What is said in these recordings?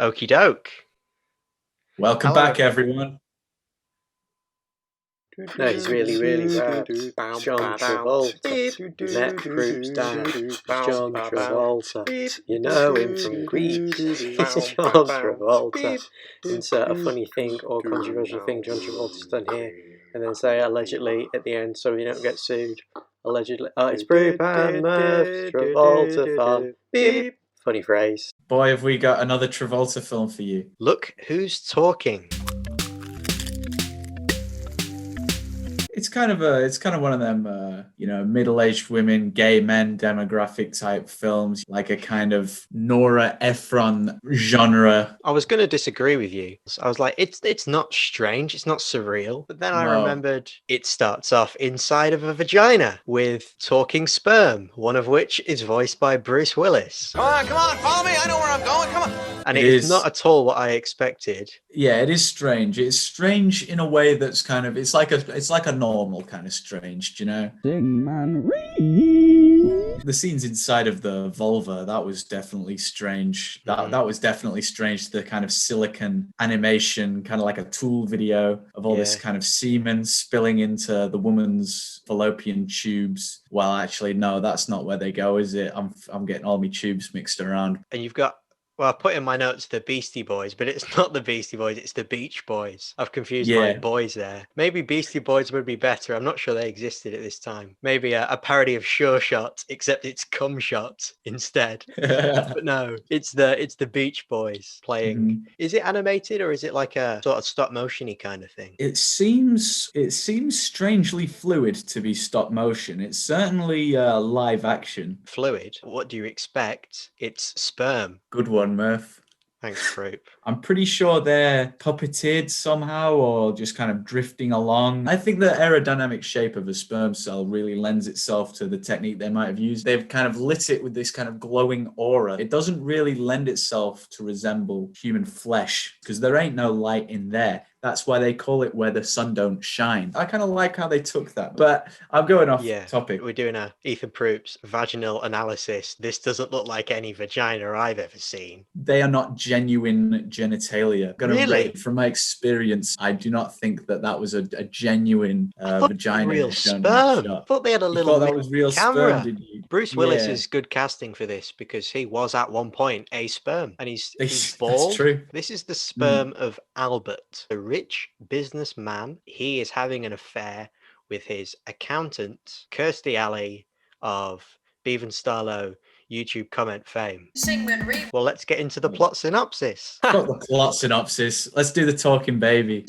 Okie doke. Welcome Hello. back, everyone. No, he's really, really bad. It's John Travolta. You met Proop's dad. It's John Travolta. You know him from Greece. It's John Travolta. Insert a funny thing or controversial thing John Travolta's done here, and then say allegedly at the end so we don't get sued. Allegedly. Oh, it's Proop and Murph. Travoltathon. Beep. Funny phrase. Boy, have we got another Travolta film for you. Look who's talking. It's kind of one of them, middle-aged women, gay men demographic type films, like a kind of Nora Ephron genre. I was going to disagree with you. I was like, it's not strange, it's not surreal. But then I remembered it starts off inside of a vagina with talking sperm, one of which is voiced by Bruce Willis. Come on, follow me. I know where I'm going. Come on. And it's not at all what I expected. Yeah, it is strange. It's strange in a way that's kind of it's like a normal kind of strange, do you know? The scenes inside of the vulva, that was definitely strange. That was definitely strange. The kind of silicon animation, kind of like a Tool video of all this kind of semen spilling into the woman's fallopian tubes. Well, actually, no, that's not where they go, is it? I'm getting all my tubes mixed around. And you've got, well, I put in my notes the Beastie Boys, but it's not the Beastie Boys, it's the Beach Boys. I've confused my boys there. Maybe Beastie Boys would be better. I'm not sure they existed at this time. Maybe a parody of Sure Shot, except it's Cum Shot instead. But no, it's the Beach Boys playing. Mm-hmm. Is it animated or is it like a sort of stop motion-y kind of thing? It seems strangely fluid to be stop motion. It's certainly live action. Fluid? What do you expect? It's sperm. Good one, Murph. Thanks, Proop. I'm pretty sure they're puppeted somehow or just kind of drifting along. I think the aerodynamic shape of a sperm cell really lends itself to the technique they might have used. They've kind of lit it with this kind of glowing aura. It doesn't really lend itself to resemble human flesh because there ain't no light in there. That's why they call it where the sun don't shine. I kind of like how they took that, but I'm going off topic. We're doing a Ethan Proop's vaginal analysis. This doesn't look like any vagina I've ever seen. They are not genuine genitalia. Really? From my experience, I do not think that was a genuine vagina. Real sperm. I thought they had a little that was real camera. Sperm, did you? Bruce Willis is good casting for this because he was at one point a sperm and he's bald. That's true. This is the sperm of Albert, a rich businessman. He is having an affair with his accountant, Kirstie Alley of Beav and Starlow YouTube comment fame. Well, let's get into the plot synopsis. Not the plot synopsis. Let's do the talking baby.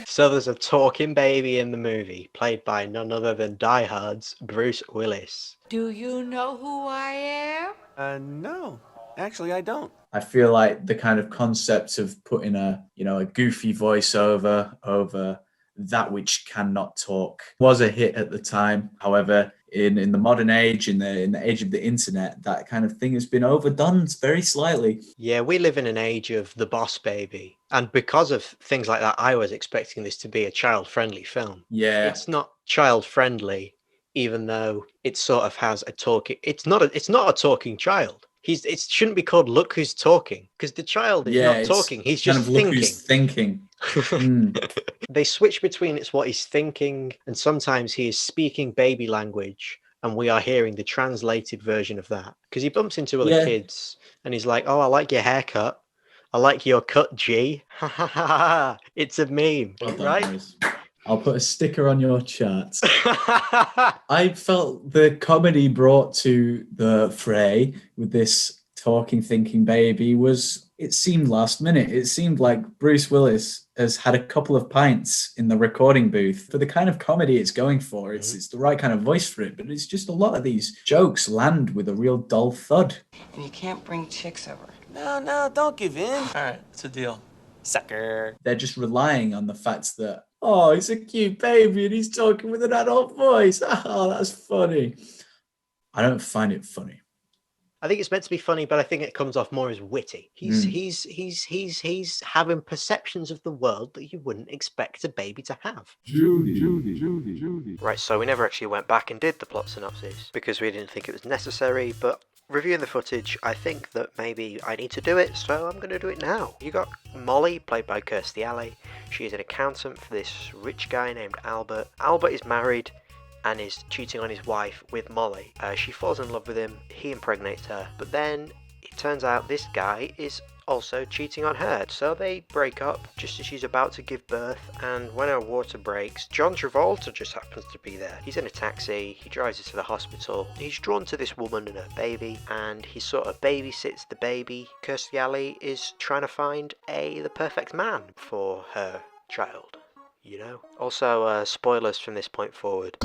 So there's a talking baby in the movie, played by none other than Die Hard's Bruce Willis. Do you know who I am? No. Actually, I don't. I feel like the kind of concept of putting a goofy voiceover over that which cannot talk was a hit at the time. However, in the modern age, in the age of the internet, that kind of thing has been overdone very slightly. Yeah, we live in an age of the boss baby. And because of things like that, I was expecting this to be a child-friendly film. Yeah. It's not child-friendly, even though it sort of has a talking... It's not a talking child. It shouldn't be called Look Who's Talking, because the child is not talking. He's just thinking. Look Who's Thinking. They switch between it's what he's thinking, and sometimes he is speaking baby language, and we are hearing the translated version of that. Because he bumps into other kids, and he's like, "Oh, I like your haircut. I like your cut, G." Ha ha ha ha! It's a meme, well done, right? Boys. I'll put a sticker on your chart. I felt the comedy brought to the fray with this talking, thinking baby it seemed last minute. It seemed like Bruce Willis has had a couple of pints in the recording booth. For the kind of comedy it's going for, it's the right kind of voice for it, but it's just a lot of these jokes land with a real dull thud. And you can't bring chicks over. No, don't give in. All right, it's a deal. Sucker. They're just relying on the fact that, oh, he's a cute baby and he's talking with an adult voice. Oh, that's funny. I don't find it funny. I think it's meant to be funny, but I think it comes off more as witty. He's having perceptions of the world that you wouldn't expect a baby to have. Judy. Right, so we never actually went back and did the plot synopsis because we didn't think it was necessary, but reviewing the footage, I think that maybe I need to do it, so I'm going to do it now. You got Molly, played by Kirstie Alley. She is an accountant for this rich guy named Albert. Albert is married and is cheating on his wife with Molly. She falls in love with him, he impregnates her, but then it turns out this guy is also cheating on her, so they break up just as she's about to give birth. And when her water breaks, John Travolta just happens to be there. He's in a taxi, he drives her to the hospital. He's drawn to this woman and her baby, and he sort of babysits the baby. Kirstie Alley is trying to find the perfect man for her child. You know? Also, spoilers from this point forward.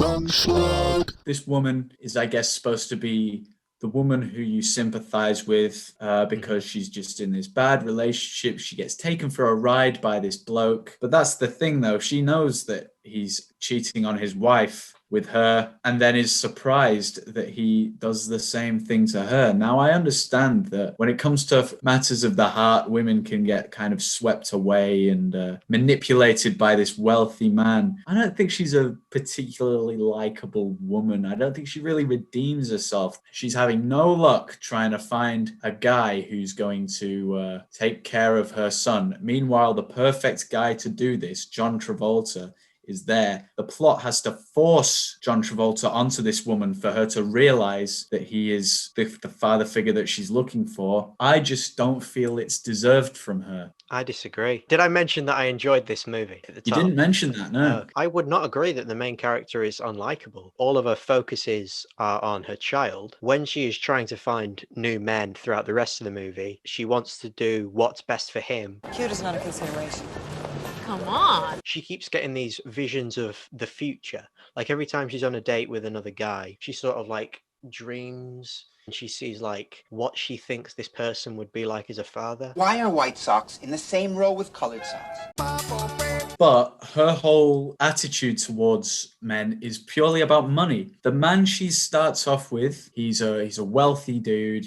This woman is, I guess, supposed to be the woman who you sympathize with because she's just in this bad relationship. She gets taken for a ride by this bloke. But that's the thing, though. She knows that he's cheating on his wife with her, and then is surprised that he does the same thing to her. Now, I understand that when it comes to matters of the heart, women can get kind of swept away and manipulated by this wealthy man. I don't think she's a particularly likable woman. I don't think she really redeems herself. She's having no luck trying to find a guy who's going to take care of her son. Meanwhile, the perfect guy to do this, John Travolta, is there. The plot has to force John Travolta onto this woman for her to realize that he is the father figure that she's looking for. I just don't feel it's deserved from her. I disagree. Did I mention that I enjoyed this movie at the You top? didn't mention that, no. I would not agree that the main character is unlikable. All of her focuses are on her child. When she is trying to find new men throughout the rest of the movie, she wants to do what's best for him. Cute is not a consideration. Come on. She keeps getting these visions of the future. Like every time she's on a date with another guy, she sort of like dreams and she sees like what she thinks this person would be like as a father. Why are white socks in the same row with colored socks? But her whole attitude towards men is purely about money. The man she starts off with, he's a wealthy dude.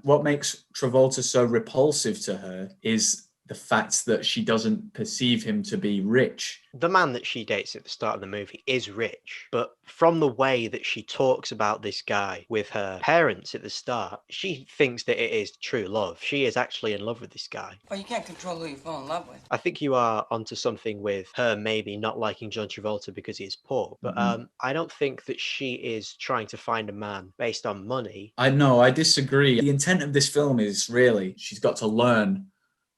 What makes Travolta so repulsive to her is the fact that she doesn't perceive him to be rich. The man that she dates at the start of the movie is rich, but from the way that she talks about this guy with her parents at the start, she thinks that it is true love. She is actually in love with this guy. Well, you can't control who you fall in love with. I think you are onto something with her maybe not liking John Travolta because he is poor, but I don't think that she is trying to find a man based on money. I disagree. The intent of this film is really she's got to learn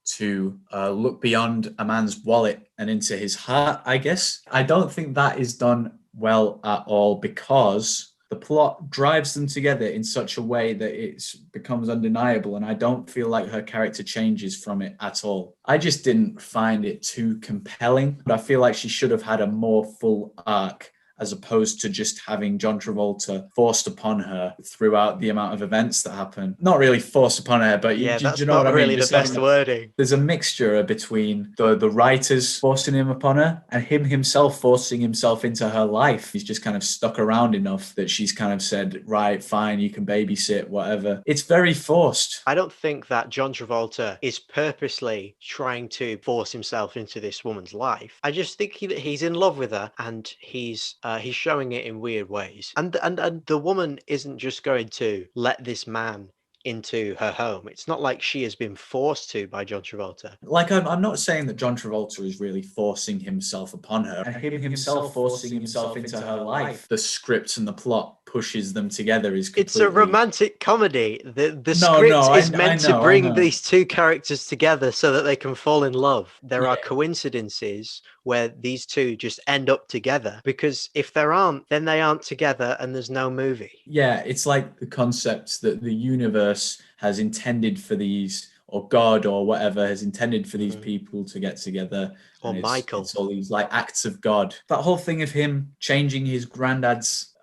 to look beyond a man's wallet and into his heart, I guess. I don't think that is done well at all because the plot drives them together in such a way that it becomes undeniable, and I don't feel like her character changes from it at all. I just didn't find it too compelling, but I feel like she should have had a more full arc as opposed to just having John Travolta forced upon her throughout the amount of events that happen. Not really forced upon her, but yeah, that's you know not what I mean? Really the best wording. There's a mixture between the writers forcing him upon her and him himself forcing himself into her life. He's just kind of stuck around enough that she's kind of said, right, fine, you can babysit, whatever. It's very forced. I don't think that John Travolta is purposely trying to force himself into this woman's life. I just think that he's in love with her and he's showing it in weird ways. And the woman isn't just going to let this man into her home. It's not like she has been forced to by John Travolta. Like, I'm not saying that John Travolta is really forcing himself upon her. And him himself forcing himself into her life. The script and the plot pushes them together is completely... It's a romantic comedy. The script is meant to bring these two characters together so that they can fall in love. There are coincidences where these two just end up together, because if there aren't, then they aren't together and there's no movie. Yeah, it's like the concept that the universe has intended for these, or God or whatever has intended for these people to get together. Or Michael. It's all these like acts of God. That whole thing of him changing his granddad's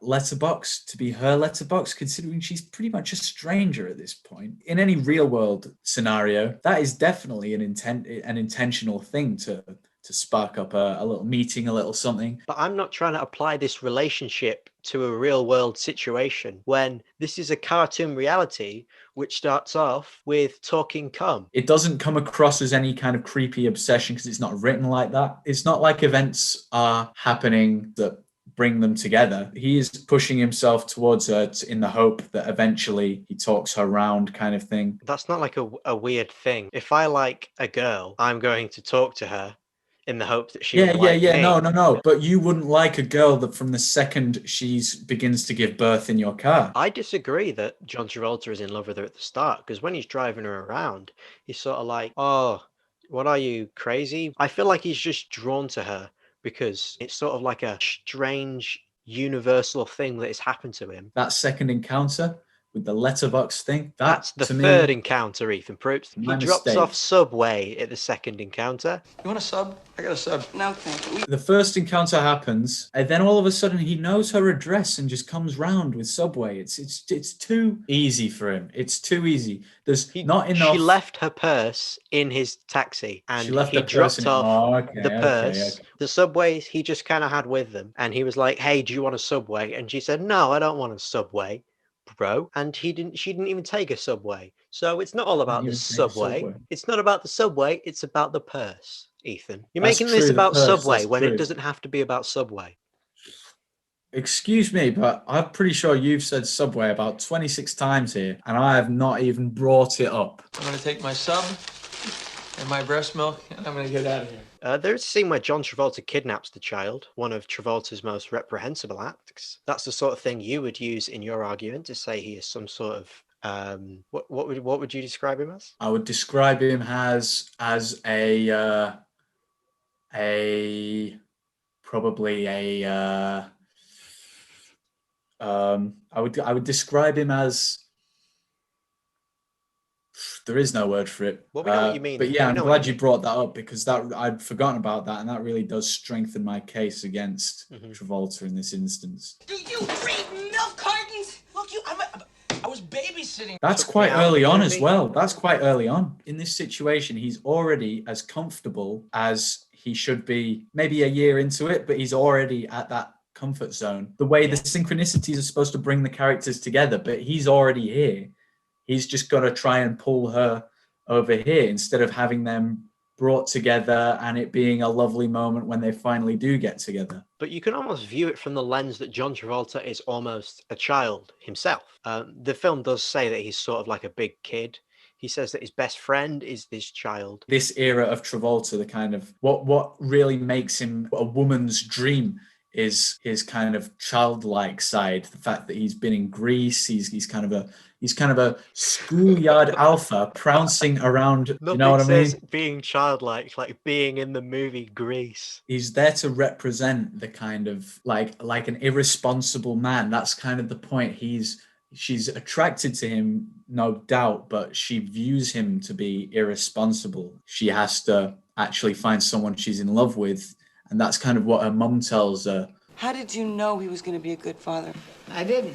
letterbox to be her letterbox, considering she's pretty much a stranger at this point. In any real world scenario, that is definitely an intentional thing to spark up a little meeting, a little something. But I'm not trying to apply this relationship to a real world situation when this is a cartoon reality which starts off with talking cum. It doesn't come across as any kind of creepy obsession because it's not written like that. It's not like events are happening that bring them together. He is pushing himself towards her in the hope that eventually he talks her round, kind of thing. That's not like a weird thing. If I like a girl, I'm going to talk to her in the hope that she will like me. No. But you wouldn't like a girl that from the second she begins to give birth in your car. I disagree that John Travolta is in love with her at the start, because when he's driving her around, he's sort of like, oh, what are you, crazy? I feel like he's just drawn to her because it's sort of like a strange universal thing that has happened to him. That second encounter with the letterbox thing, that's the third encounter, Ethan Proop. He drops off Subway at the second encounter. You want a sub? I got a sub. No, thank you. The first encounter happens, and then all of a sudden he knows her address and just comes round with Subway. It's too easy for him. It's too easy. There's not enough. She left her purse in his taxi, and he dropped off the purse. The Subways he just kind of had with them, and he was like, "Hey, do you want a Subway?" And she said, "No, I don't want a Subway, bro." And she didn't even take a Subway. So it's not all about the Subway. It's not about the Subway. It's about the purse, Ethan. You're making this about Subway when it doesn't have to be about Subway. Excuse me, but I'm pretty sure you've said Subway about 26 times here, and I have not even brought it up. I'm going to take my sub and my breast milk, and I'm going to get out of here. There's a scene where John Travolta kidnaps the child, one of Travolta's most reprehensible acts. That's the sort of thing you would use in your argument to say he is some sort of what would you describe him as? I would describe him as probably a I would describe him as, there is no word for it. Well, we know what you mean. But yeah, I'm glad you brought that up, because I'd forgotten about that, and that really does strengthen my case against Travolta in this instance. Do you read milk cartons? Look, I was babysitting. That's quite early on as well. That's quite early on. In this situation, he's already as comfortable as he should be, maybe a year into it, but he's already at that comfort zone. The way the synchronicities are supposed to bring the characters together, but he's already here. He's just got to try and pull her over here instead of having them brought together and it being a lovely moment when they finally do get together. But you can almost view it from the lens that John Travolta is almost a child himself. The film does say that he's sort of like a big kid. He says that his best friend is this child. This era of Travolta, the kind of what really makes him a woman's dream is his kind of childlike side. The fact that he's been in Greece, he's kind of a schoolyard alpha pouncing around. Nothing, you know what I mean? Being childlike, like being in the movie Grease. He's there to represent the kind of like an irresponsible man. That's kind of the point. She's attracted to him, no doubt, but she views him to be irresponsible. She has to actually find someone she's in love with. And that's kind of what her mum tells her. How did you know he was going to be a good father? I didn't.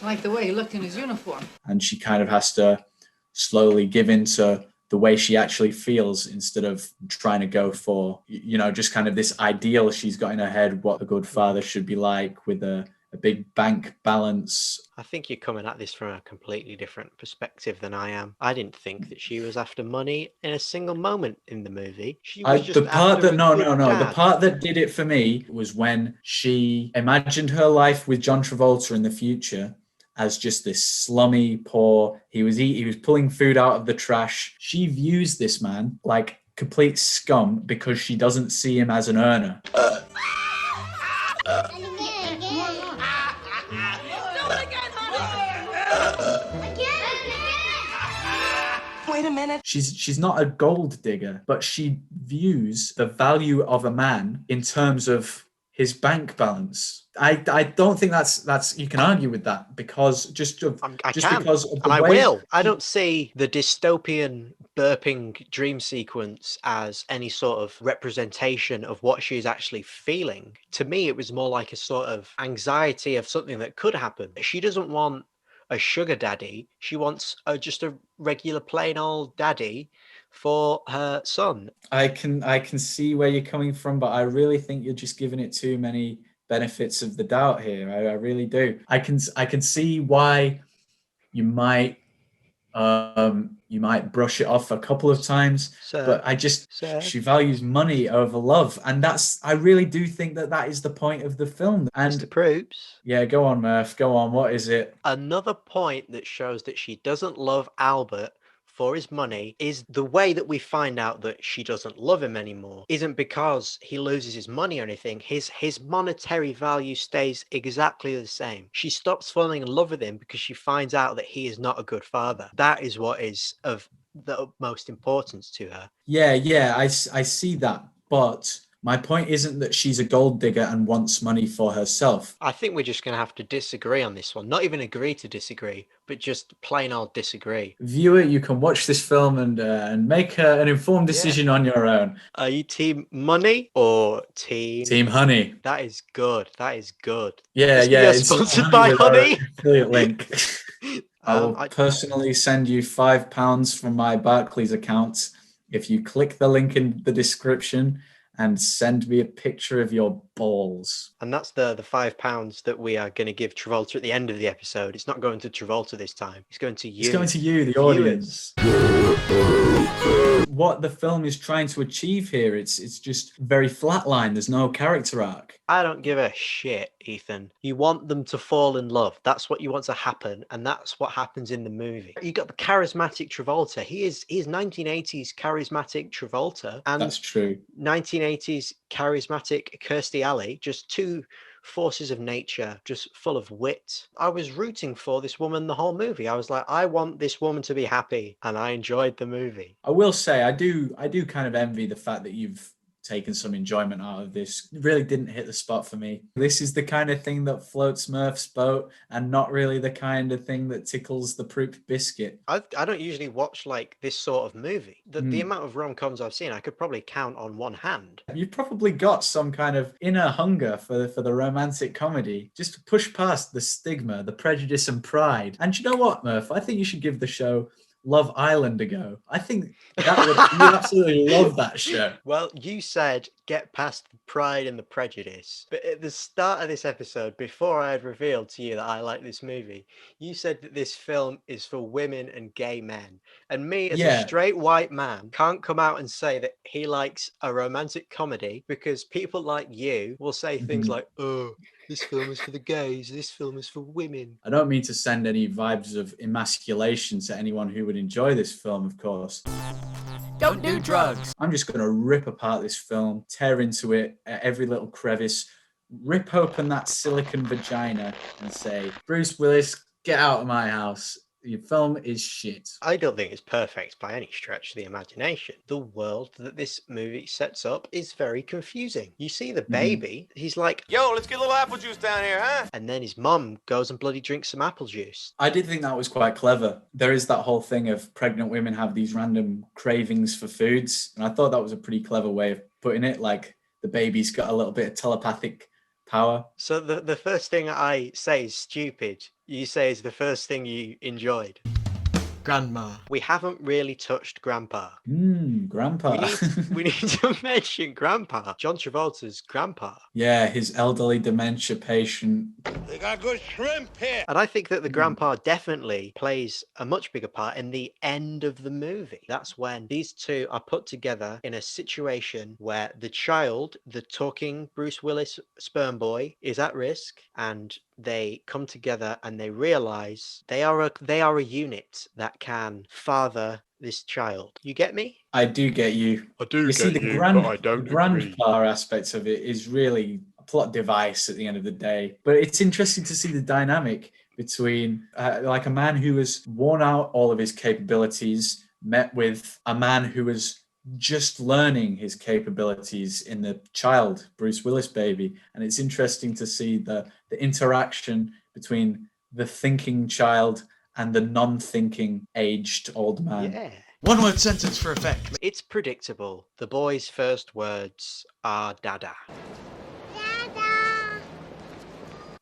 I like the way he looked in his uniform. And she kind of has to slowly give in to the way she actually feels instead of trying to go for, just kind of this ideal she's got in her head, what a good father should be like with a big bank balance. I think you're coming at this from a completely different perspective than I am. I didn't think that she was after money in a single moment in the movie. She was just the part that did it for me was when she imagined her life with John Travolta in the future as just this slummy, poor. He was pulling food out of the trash. She views this man like complete scum because she doesn't see him as an earner. Wait a minute. She's not a gold digger, but she views the value of a man in terms of his bank balance. I don't think that's you can argue with that because I don't see the dystopian burping dream sequence as any sort of representation of what she's actually feeling. To me, it was more like a sort of anxiety of something that could happen. She doesn't want a sugar daddy. She wants just a regular plain old daddy for her son. I can see where you're coming from, but I really think you're just giving it too many benefits of the doubt here. I really do. I can see why you might You might brush it off a couple of times, but she values money over love. And I really do think that is the point of the film. And Mr. Proops. Yeah, go on, Murph. Go on. What is it? Another point that shows that she doesn't love Albert for his money is the way that we find out that she doesn't love him anymore isn't because he loses his money or anything. His monetary value stays exactly the same. She stops falling in love with him because she finds out that he is not a good father. That is what is of the utmost importance to her. Yeah, I see that. But my point isn't that she's a gold digger and wants money for herself. I think we're just going to have to disagree on this one. Not even agree to disagree, but just plain old disagree. Viewer, you can watch this film and make an informed decision on your own. Are you team money or team honey? That is good. That is good. Yeah. It's sponsored by Honey. Affiliate link. I will personally send you £5 from my Barclays account if you click the link in the description and send me a picture of your balls. And that's the £5 that we are going to give Travolta at the end of the episode. It's not going to Travolta this time. It's going to you. It's going to you, the audience. What the film is trying to achieve here, it's just very flatline. There's no character arc. I don't give a shit, Ethan. You want them to fall in love. That's what you want to happen, and that's what happens in the movie. You got the charismatic Travolta. He is 1980s charismatic Travolta, and that's true. 1980s charismatic Kirstie Alley. Just two forces of nature, just full of wit. I was rooting for this woman the whole movie. I was like, I want this woman to be happy, and I enjoyed the movie. I will say, I do kind of envy the fact that you've taken some enjoyment out of this. It really didn't hit the spot for me. This is the kind of thing that floats Murph's boat and not really the kind of thing that tickles the Proop biscuit. I don't usually watch like this sort of movie. The amount of rom-coms I've seen, I could probably count on one hand. You've probably got some kind of inner hunger for the romantic comedy, just to push past the stigma, the prejudice and pride. And you know what, Murph? I think you should give the show Love Island a go. I think that you absolutely love that show. Well, you said get past the pride and the prejudice. But at the start of this episode, before I had revealed to you that I like this movie, you said that this film is for women and gay men. And me, as a straight white man, can't come out and say that he likes a romantic comedy because people like you will say things like, oh, this film is for the gays, this film is for women. I don't mean to send any vibes of emasculation to anyone who would enjoy this film, of course. Don't do drugs. I'm just going to rip apart this film, tear into it at every little crevice, rip open that silicon vagina and say, Bruce Willis, get out of my house. Your film is shit. I don't think it's perfect by any stretch of the imagination. The world that this movie sets up is very confusing. You see the baby, he's like, yo, let's get a little apple juice down here, huh? And then his mum goes and bloody drinks some apple juice. I did think that was quite clever. There is that whole thing of pregnant women have these random cravings for foods. And I thought that was a pretty clever way of putting it. Like the baby's got a little bit of telepathic power. So the first thing I say is stupid. You say is the first thing you enjoyed. Grandma. We haven't really touched Grandpa. Grandpa. We need to mention Grandpa. John Travolta's grandpa. Yeah, his elderly dementia patient. They got good shrimp here. And I think that the grandpa definitely plays a much bigger part in the end of the movie. That's when these two are put together in a situation where the child, the talking Bruce Willis sperm boy, is at risk, and they come together and they realize they are a unit that can father this child. You get me? I do get you. I do you see, the grandpa aspect of it is really a plot device at the end of the day. But it's interesting to see the dynamic between like a man who has worn out all of his capabilities met with a man who was just learning his capabilities in the child, Bruce Willis baby. And it's interesting to see the interaction between the thinking child and the non-thinking aged old man. Yeah. One word sentence for effect. It's predictable. The boy's first words are dada. Dada.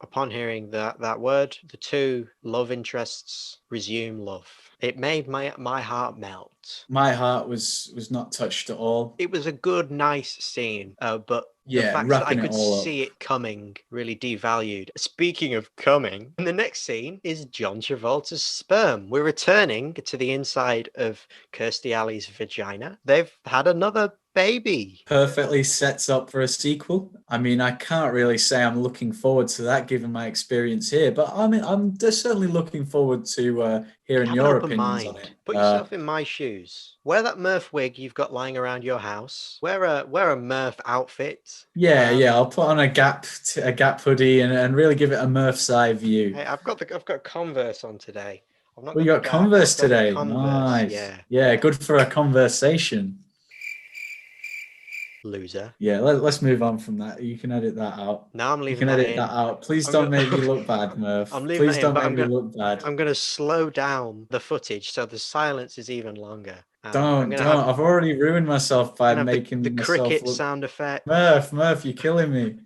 Upon hearing that word, the two love interests resume love. It made my heart melt. My heart was not touched at all. It was a good, nice scene, but The Yeah, fact that I wrapping it could all up. see it coming really devalued. Speaking of coming, the next scene is John Travolta's sperm. We're returning to the inside of Kirstie Alley's vagina. They've had another baby. Perfectly sets up for a sequel. I mean, I can't really say I'm looking forward to that given my experience here, but I mean, I'm just certainly looking forward to hearing Have an your open opinions on mind. it. Put yourself in my shoes. Wear that Murph wig you've got lying around your house. Wear a Murph outfit. Yeah, I'll put on a Gap hoodie and really give it a Murph's eye view. Hey, I've got Converse on today. I've not We got got the Gap, Converse I've got the today. Converse, Nice. Yeah, good for a conversation. Loser. Yeah, let's move on from that. You can edit that out. No, I'm You leaving can that edit in. that out. Please I'm don't gonna- make me look bad, Murph. I'm leaving Please that in, don't but make me look bad. I'm going to slow down the footage so the silence is even longer. I'm Don't. gonna have, I've already ruined myself by gonna have making the myself cricket look. sound effect. Murph, you're killing me.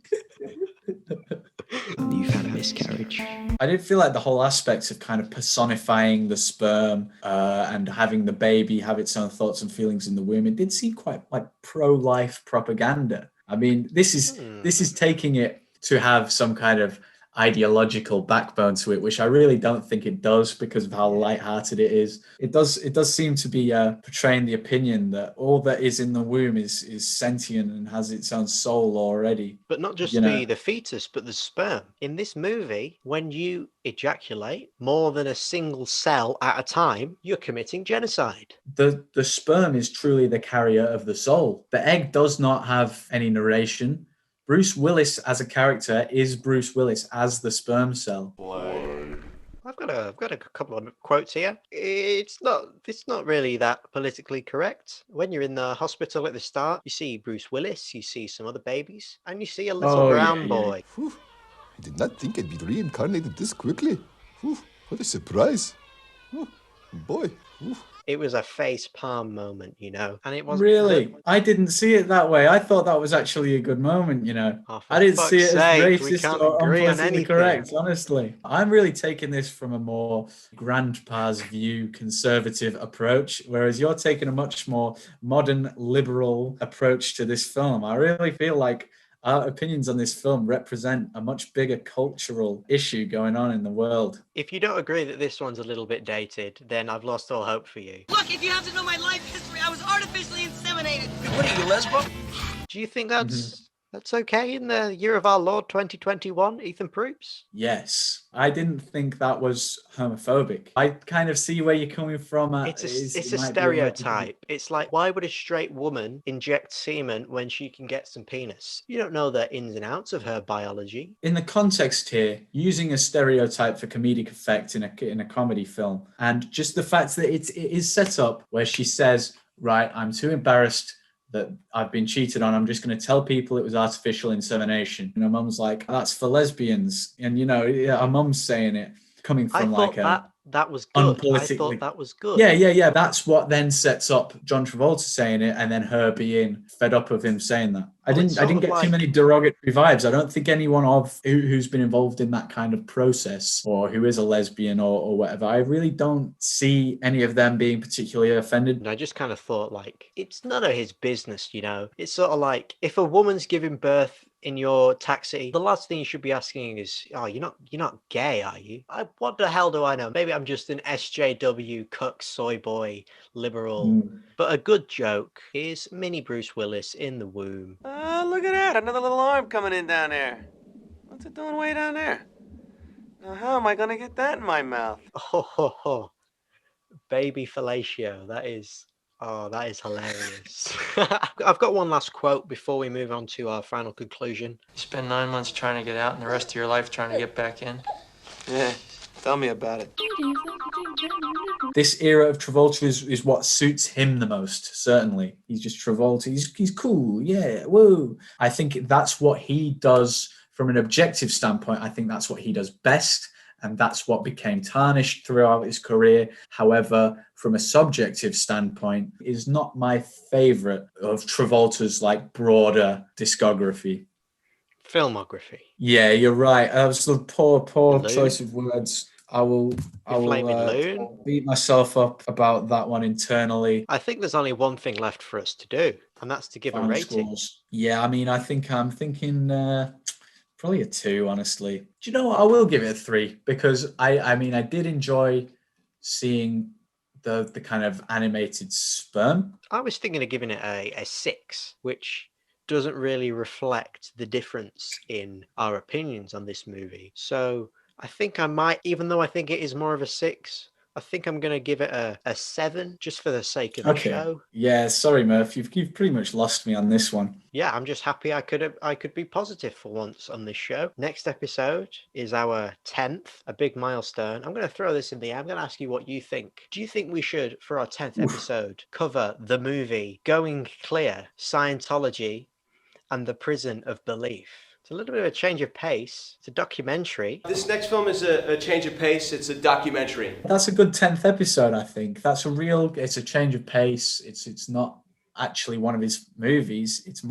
You've had a miscarriage. I did feel like the whole aspect of kind of personifying the sperm and having the baby have its own thoughts and feelings in the womb, it did seem quite like pro-life propaganda. I mean, this is taking it to have some kind of ideological backbone to it, which I really don't think it does because of how lighthearted it is. It does seem to be portraying the opinion that all that is in the womb is sentient and has its own soul already. But not just the fetus, but the sperm. In this movie, when you ejaculate more than a single cell at a time, you're committing genocide. The sperm is truly the carrier of the soul. The egg does not have any narration. Bruce Willis as a character is Bruce Willis as the sperm cell. I've got a couple of quotes here. It's not really that politically correct. When you're in the hospital at the start, you see Bruce Willis, you see some other babies, and you see a little brown boy. Whew. I did not think I'd be reincarnated this quickly. Whew. What a surprise. Oh, boy. Whew. It was a face palm moment, and it wasn't really. I didn't see it that way. I thought that was actually a good moment, I didn't see it as racist or unpolitically correct, honestly. I'm really taking this from a more grandpa's view, conservative approach, whereas you're taking a much more modern, liberal approach to this film. I really feel like our opinions on this film represent a much bigger cultural issue going on in the world. If you don't agree that this one's a little bit dated, then I've lost all hope for you. Look, if you have to know my life history, I was artificially inseminated. What are you, lesbo? Do you think that's okay in the year of our Lord 2021, Ethan Proops? Yes. I didn't think that was homophobic. I kind of see where you're coming from. It's a stereotype. It's like, why would a straight woman inject semen when she can get some penis? You don't know the ins and outs of her biology. In the context here, using a stereotype for comedic effect in a comedy film, and just the fact that it is set up where she says, right, I'm too embarrassed that I've been cheated on. I'm just going to tell people it was artificial insemination. And her mum's like, that's for lesbians. And, our mum's saying it coming from that was good. I thought that was good. Yeah. That's what then sets up John Travolta saying it and then her being fed up of him saying that. I didn't get too many derogatory vibes. I don't think anyone who's been involved in that kind of process or who is a lesbian or whatever, I really don't see any of them being particularly offended. And I just kind of thought, it's none of his business, It's sort of like, if a woman's giving birth in your taxi, the last thing you should be asking is, oh, you're not gay, are you? What the hell do I know? Maybe I'm just an SJW cuck soy boy liberal. But a good joke is mini Bruce Willis in the womb. Look at that, another little arm coming in down there. What's it doing way down there? Now how am I gonna get that in my mouth? Oh, baby fellatio. That is hilarious. I've got one last quote before we move on to our final conclusion. You spend 9 months trying to get out and the rest of your life trying to get back in? Yeah, tell me about it. This era of Travolta is what suits him the most, certainly. He's just Travolta. He's cool, yeah, woo. I think that's what he does from an objective standpoint. I think that's what he does best. And that's what became tarnished throughout his career. However, from a subjective standpoint, is not my favorite of Travolta's broader discography. Filmography. Yeah, you're right. That was the poor choice of words. I will Flaming Loon. beat myself up about that one internally. I think there's only one thing left for us to do, and that's to give a rating. Scores. Yeah, I mean, I'm thinking probably a 2, honestly. Do you know what? I will give it a 3 because I mean, I did enjoy seeing the kind of animated sperm. I was thinking of giving it a 6, which doesn't really reflect the difference in our opinions on this movie. So I think I might, even though I think it is more of a 6, I think I'm going to give it a 7 just for the sake of the show. Yeah, sorry, Murph. You've pretty much lost me on this one. Yeah, I'm just happy I could be positive for once on this show. Next episode is our 10th, a big milestone. I'm going to throw this in the air. I'm going to ask you what you think. Do you think we should, for our 10th episode, cover the movie Going Clear, Scientology, and the Prison of Belief? It's a little bit of a change of pace. It's a documentary. This next film is a change of pace. It's a documentary. That's a good 10th episode, I think. It's a change of pace. It's not actually one of his movies. It's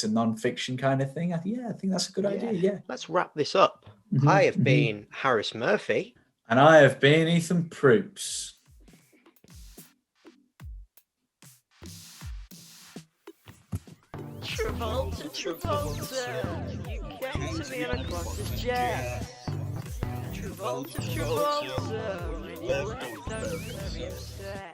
a non-fiction kind of thing. I think that's a good idea. Yeah. Let's wrap this up. I have been Harris Murphy. And I have been Ethan Proops. Travolta, you came to me across the jet. Travolta, and you left us very upset.